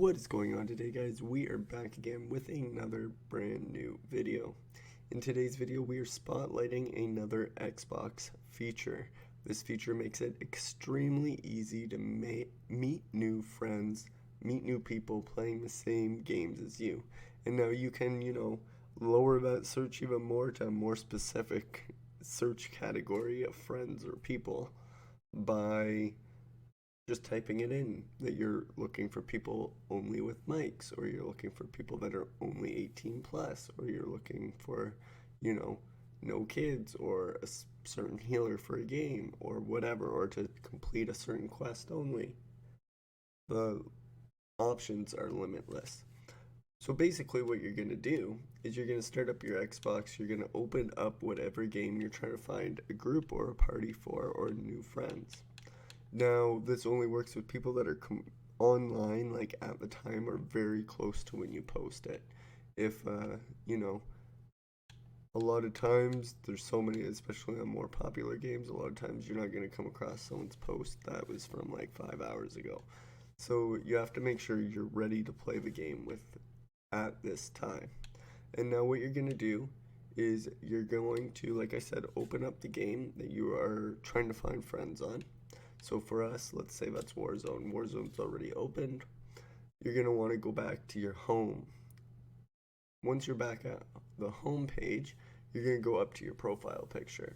What is going on today, guys? We are back again with another brand new video. In today's video, we are spotlighting another Xbox feature. This feature makes it extremely easy to meet new friends, meet new people playing the same games as you. And now you can, lower that search even more to a more specific search category of friends or people by just typing it in that you're looking for people only with mics, or you're looking for people that are only 18 plus, or you're looking for, no kids, or a certain healer for a game, or whatever, or to complete a certain quest only. The options are limitless. So basically what you're going to do is you're going to start up your Xbox, you're going to open up whatever game you're trying to find a group or a party for, or new friends. Now, this only works with people that are online, like at the time, or very close to when you post it. If, a lot of times, there's so many, especially on more popular games, a lot of times you're not going to come across someone's post that was from like 5 hours ago. So you have to make sure you're ready to play the game with at this time. And now what you're going to do is you're going to, like I said, open up the game that you are trying to find friends on. So for us, let's say that's Warzone. Warzone's already opened. You're going to want to go back to your home. Once you're back at the home page, you're going to go up to your profile picture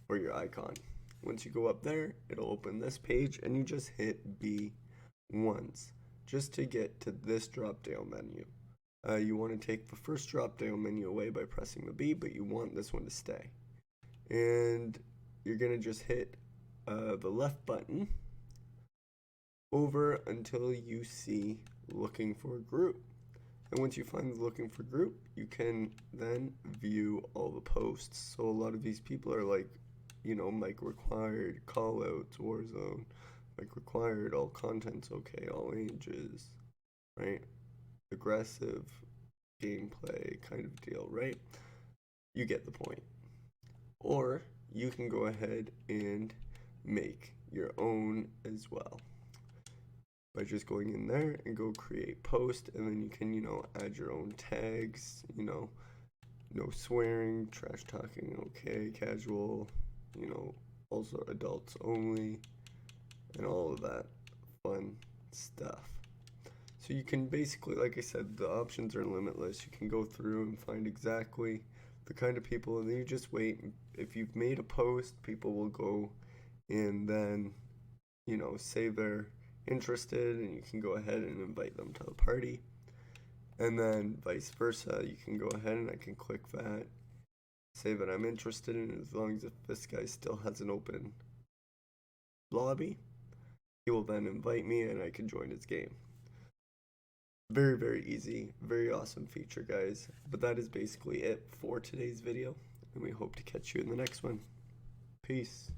or your icon. Once you go up there, it'll open this page and you just hit B once just to get to this drop down menu. You want to take the first drop down menu away by pressing the B, but you want this one to stay. And you're going to just hit the left button over until you see looking for a group. And once you find the looking for group, you can then view all the posts. So a lot of these people are like, mic required, callouts, Warzone, mic required, all content's okay, all ages, right? Aggressive gameplay kind of deal, right? You get the point. Or you can go ahead and make your own as well by just going in there and go create post, and then you can add your own tags, no swearing, trash talking, okay, casual, also adults only, and all of that fun stuff. So you can basically, like I said, the options are limitless. You can go through and find exactly the kind of people, and then you just wait. If you've made a post, people will go and then, say they're interested, and you can go ahead and invite them to the party. And then vice versa, you can go ahead and I can click that, say that I'm interested in it, as long as if this guy still has an open lobby, he will then invite me and I can join his game. Very, very easy, very awesome feature, guys. But that is basically it for today's video, and we hope to catch you in the next one. Peace.